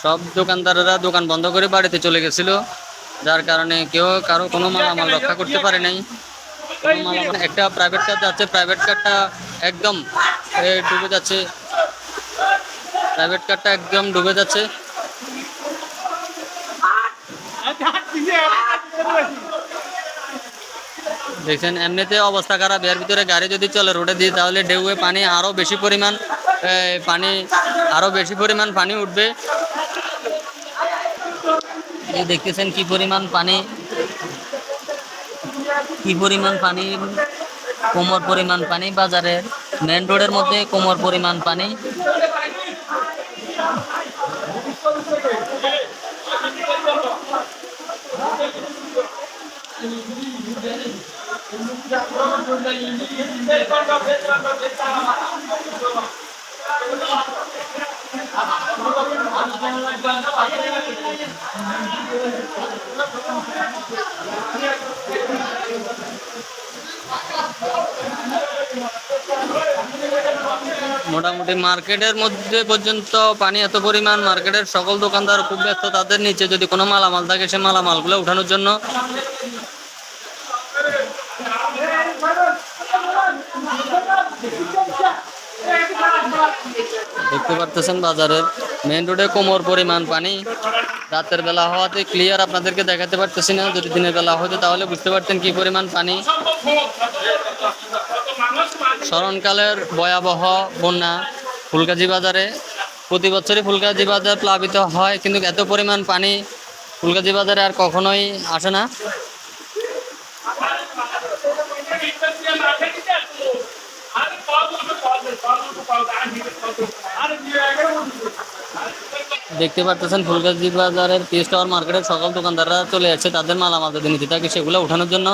সব দোকানদারেরা দোকান বন্ধ করে বাড়িতে চলে গেছিল, যার কারণে কেউ কারো কোনো মালামাল রক্ষা করতে পারে নাই। কোনো মালামাল, একটা প্রাইভেট কার যাচ্ছে, প্রাইভেট কারটা একদম ডুবে যাচ্ছে, প্রাইভেট কারটা একদম ডুবে যাচ্ছে। দেখছেন এমনিতে অবস্থা খারাপ, এর ভিতরে গাড়ি যদি চলে রোডে দিয়ে তাহলে ঢেউয়ে পানি আরো বেশি পরিমাণ পানি উঠবে। এই দেখতেছেন কি পরিমাণ পানি, কোমর পরিমাণ পানি, বাজারের মেন রোডের মধ্যে কোমর পরিমাণ পানি। মোটামুটি মার্কেটের মধ্যে পর্যন্ত পানি এত পরিমাণ, মার্কেটের সকল দোকানদার খুব ব্যস্ত, তাদের নিচে যদি কোনো মালামাল থাকে সে মালামালগুলো উঠানোর জন্য। দেখতে পারতেছেন বাজারের মেইন রোডে কোমর পরিমাণ পানি। রাতের বেলা হওয়াতে ক্লিয়ার আপনাদেরকে দেখাতে পারতেছি না, যদি দিনের বেলা হতো তাহলে বুঝতে পারতেন কি পরিমাণ পানি। স্মরণকালের ভয়াবহ বন্যা ফুলগাজী বাজারে, প্রতি বছরই ফুলগাজী বাজার প্লাবিত হয়, কিন্তু এত পরিমাণ পানি ফুলগাজী বাজারে আর কখনোই আসে না। দেখতে পারতেছেন ফুলগাজী বাজারের পিএস টাওয়ার মার্কেটের সকল দোকানদাররা চলে যাচ্ছে তাদের মালামাল যদি নিতে থাকে সেগুলো উঠানোর জন্য।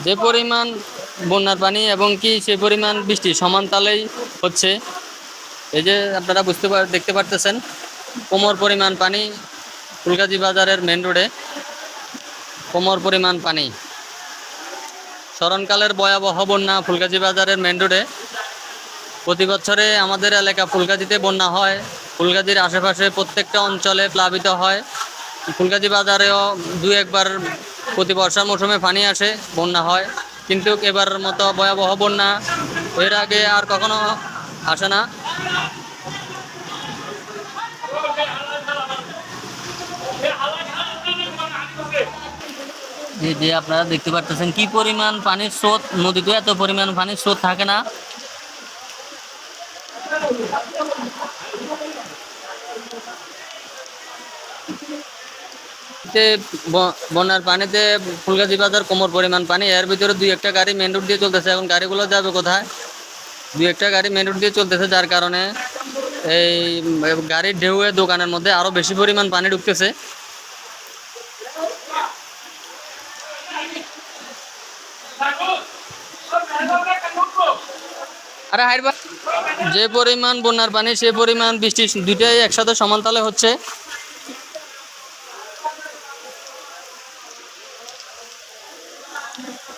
যে পরিমাণ বন্যার পানি এবং কি সে পরিমাণ বৃষ্টি সমান তালেই হচ্ছে। এই যে আপনারা দেখতে পারতেছেন কোমর পরিমাণ পানি ফুলগাজী বাজারের মেন রোডে, কোমর পরিমাণ পানি। স্মরণকালের ভয়াবহ বন্যা ফুলগাজী বাজারের মেন রোডে। প্রতি বছরে আমাদের এলাকা ফুলগাজীতে বন্যা হয়, ফুলগাজীর আশেপাশে প্রত্যেকটা অঞ্চলে প্লাবিত হয়। ফুলগাজী বাজারেও দু একবার প্রতি বর্ষার মৌসুমে পানি আসে, বন্যা হয়, কিন্তু এবার মতো ভয়াবহ বন্যা এর আগে আর কখনো আসে না। যে আপনারা দেখতে পারতেছেন কি পরিমাণ পানির স্রোত, নদীতে এত পরিমাণ পানির স্রোত থাকে না। বন্যার পানিতে ফুলগাজী বাজার কোমর পরিমাণ পানি, এর ভিতরে দুই একটা গাড়ি মেন রোড দিয়ে চলতেছে। এখন গাড়িগুলো যাবে কোথায়? দুই একটা গাড়ি মেন রোড দিয়ে চলতেছে, যার কারণে এই গাড়ির ঢেউয়ে দোকানের মধ্যে আরো বেশি পরিমাণ পানি ঢুকতেছে। আরে হাইরবা, যে পরিমাণ বন্যার পানি সে পরিমাণ বৃষ্টি, দুইটাই একসাথে সমান তালে হচ্ছে।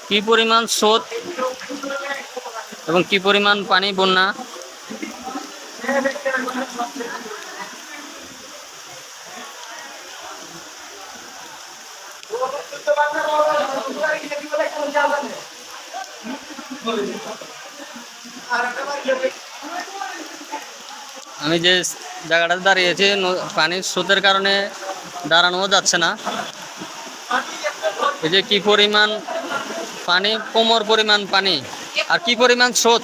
কি পরিমাণ স্রোত এবং কি পরিমাণ পানি বন্যা। আমি যে জায়গাটাতে দাঁড়িয়েছি পানির স্রোতের কারণে দাঁড়ানো যাচ্ছে না। এই যে কি পরিমাণ পানি, কোমর পরিমাণ পানি, আর কি পরিমাণ স্রোত,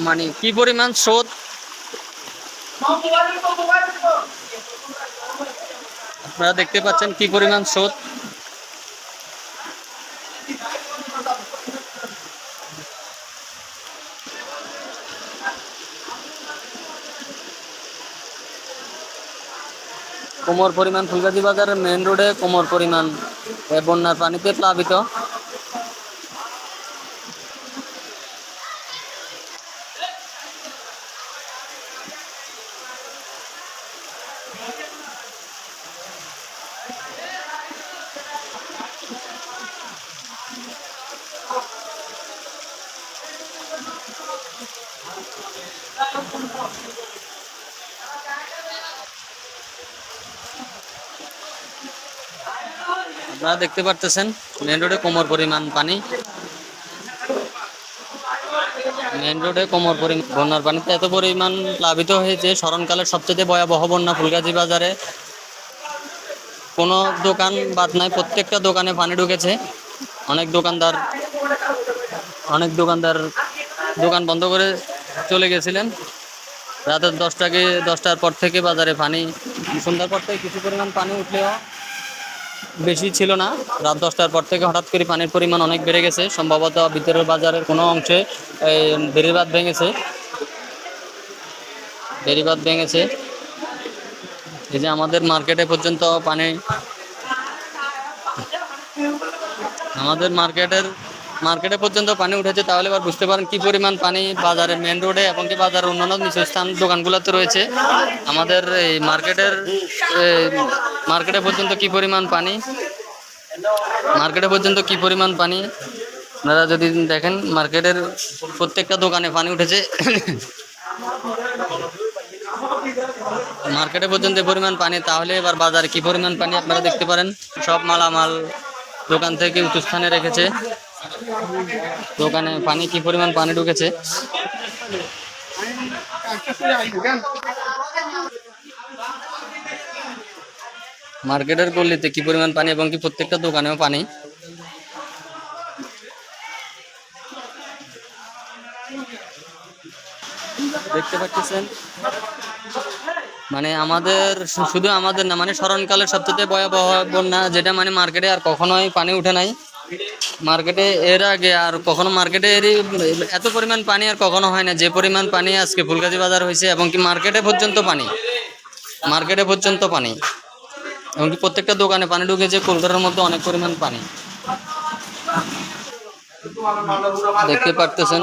মানে কি পরিমাণ স্রোত। আপনারা দেখতে পাচ্ছেন কি পরিমাণ স্রোত। কোমর পরিমাণ ফুলগাজী বাজারের মেন রোডে কোমর পরিমাণ বন্যার পানিতে প্লাবিত। আপনারা দেখতে পারতেছেন মেন রোডে কোমর পরিমাণ পানি, মেন রোডে কোমর পরিমাণ বন্যার পানিতে এত পরিমাণ প্লাবিত হয়েছে। স্মরণকালের সবচেয়ে ভয়াবহ বন্যা ফুলগাজী বাজারে, কোনো দোকান বাদ নাই, প্রত্যেকটা দোকানে পানি ঢুকেছে। অনেক দোকানদার দোকান বন্ধ করে চলে গেছিলেন। রাতের 10টার পর থেকে বাজারে পানি, সন্ধ্যার পর থেকে কিছু পরিমাণ পানি উঠলেও বেশি ছিল না। রাত 10টার পর থেকে হঠাৎ করে পানির পরিমাণ অনেক বেড়ে গেছে। সম্ভবত ভিতরের বাজারের কোনো অংশে বেড়িবাঁধ ভেঙেছে। এই যে আমাদের মার্কেটে পর্যন্ত পানি, আমাদের মার্কেটে পর্যন্ত পানি উঠেছে। তাহলে এবার বুঝতে পারেন কি পরিমাণ পানি বাজারের মেন রোডে এবং কি বাজারের অন্যান্য নিচু স্থান দোকানগুলোতে রয়েছে। আমাদের এই মার্কেটে পর্যন্ত কি পরিমাণ পানি আপনারা যদি দেখেন, মার্কেটের প্রত্যেকটা দোকানে পানি উঠেছে। মার্কেটে পর্যন্ত পরিমাণ পানি, তাহলে এবার বাজারে কি পরিমাণ পানি আপনারা দেখতে পারেন। সব মালামাল দোকান থেকে উঁচু স্থানে রেখেছে। দোকানে পানি কি পরিমাণ পানি ঢুকেছে। মার্কেটের গলিতে কি পরিমাণ পানি এবং কি প্রত্যেকটা দোকানেও পানি। দেখতে পাচ্ছেন, মানে শুধু আমাদের না, মানে স্মরণকালের সবচেয়ে ভয়াবহ বন্যা, যেটা মানে মার্কেটে আর কখনোই পানি উঠে নাই। মার্কেটে এর আগে আর কখনো মার্কেটে এত পরিমাণ পানি আর কখনো হয় না যে পরিমাণ পানি আজকে ফুলগাজী বাজার হয়েছে। এবং কি মার্কেটে পর্যন্ত পানি এবং কি প্রত্যেকটা দোকানে পানি ঢুকেছে। কলকাতার মধ্যে অনেক পরিমাণ পানি দেখতে পারতেছেন।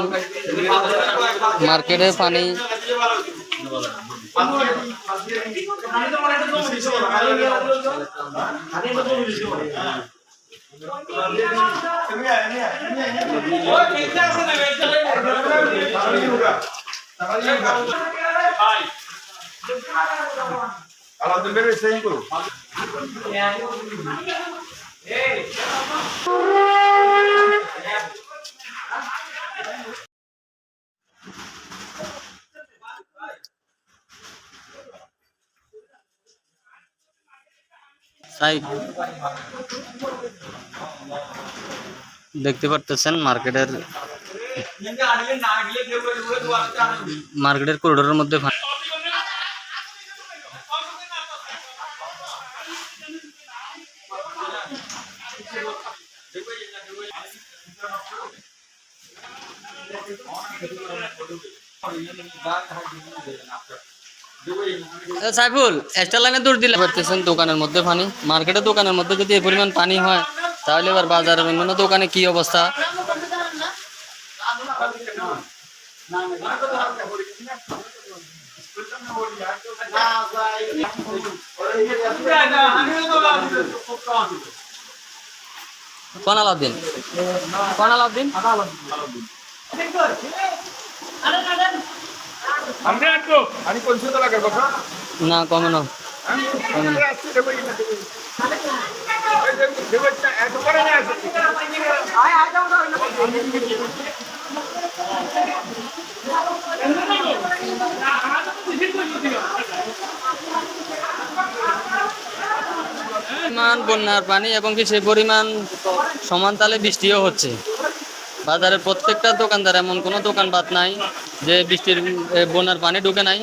মার্কেটে পানি, দেখতে পারতেছেন মার্কেটের করিডোরের মধ্যে সাইফুল এক্সট্রা লাইনে দৌড় দিলে পারতেছেন। দোকানের মধ্যে পানি, মার্কেটের দোকানের মধ্যে যদি এই পরিমাণ পানি হয়, তাহলে এবার বাজারের অন্যান্য দোকানে কি অবস্থা। কোন আলাউদ্দিন না, কমে না। বন্যার পানি এবং কি সেই পরিমাণ সমান তালে বৃষ্টিও হচ্ছে। বাজারের প্রত্যেকটা দোকানদার, এমন কোনো দোকান বাদ নাই যে বন্যার পানি ঢুকে নাই।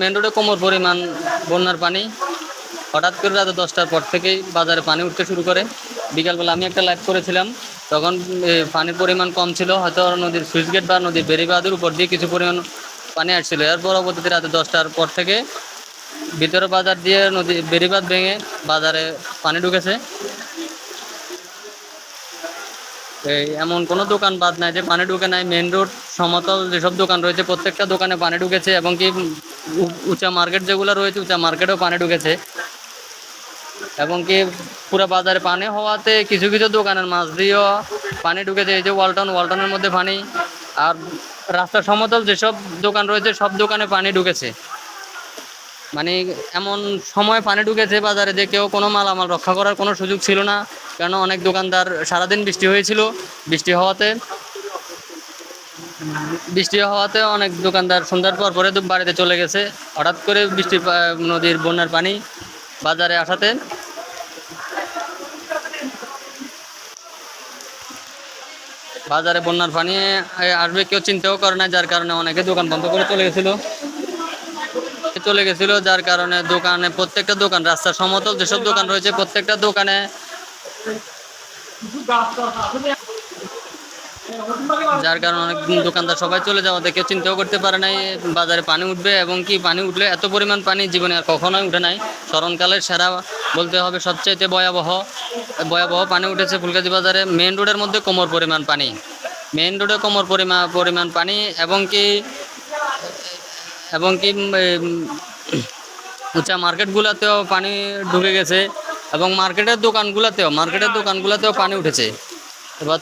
মেন রোডে কোমর পরিমাণ বন্যার পানি। হঠাৎ করে রাত 10টার পর থেকেই বাজারে পানি উঠতে শুরু করে। বিকালবেলা আমি একটা লাইভ করেছিলাম, তখন পানির পরিমাণ কম ছিল, হয়তো নদীর সুইচ গেট বা নদীর বেড়িবাঁধের উপর দিয়ে কিছু পরিমাণ পানি আসছিল। এর পরবর্তীতে রাতে 10টার পর থেকে ভিতরে বাজার দিয়ে নদী বেড়িবাঁধ ভেঙে বাজারে পানি ঢুকেছে। এমন কোনো দোকান বাদ নাই যে পানি ঢুকে নাই। মেন রোড সমতল যেসব দোকান রয়েছে প্রত্যেকটা দোকানে পানি ঢুকেছে এবং কি উঁচা মার্কেট যেগুলো রয়েছে উঁচা মার্কেটেও পানি ঢুকেছে। এবং কি পুরো বাজারে পানি হওয়াতে কিছু কিছু দোকানের মাছ দিয়েও পানি ঢুকেছে। এই যে ওয়ালটনের মধ্যে পানি, আর রাস্তা সমতল যেসব দোকান রয়েছে সব দোকানে পানি ঢুকেছে। মানে এমন সময় পানি ঢুকেছে বাজারে যে কেউ কোনো মালামাল রক্ষা করার কোনো সুযোগ ছিল না, কারণ অনেক দোকানদার, সারাদিন বৃষ্টি হয়েছিল, বৃষ্টি হওয়াতে বৃষ্টি হওয়াতে অনেক দোকানদার সন্ধ্যার পর পরে বাড়িতে চলে গেছে। হঠাৎ করে নদীর বন্যার পানি বাজারে আসাতে বাজারে বন্যার পানি আসবে কেউ চিন্তাও করে না, যার কারণে অনেকে দোকান বন্ধ করে চলে গেছিল, যার কারণে দোকানে, প্রত্যেকটা দোকান, রাস্তার সমতল যেসব দোকান রয়েছে প্রত্যেকটা দোকানে, যার কারণে অনেক দোকানদার সবাই চলে যাওয়াতে কেউ চিন্তাও করতে পারে নাই বাজারে পানি উঠবে, এবং কি পানি উঠলে এত পরিমাণ পানি জীবনে আর কখনোই উঠে নাই। স্মরণকালের সেরা বলতে হবে, সবচাইতে ভয়াবহ পানি উঠেছে ফুলগাজী বাজারে। মেইন রোডের মধ্যে কোমর পরিমাণ পানি, মেইন রোডে কোমর পরিমাণ পানি, এবং কি উঁচা মার্কেটগুলোতেও পানি ঢুকে গেছে, এবং মার্কেটের দোকানগুলোতেও পানি উঠেছে। এবার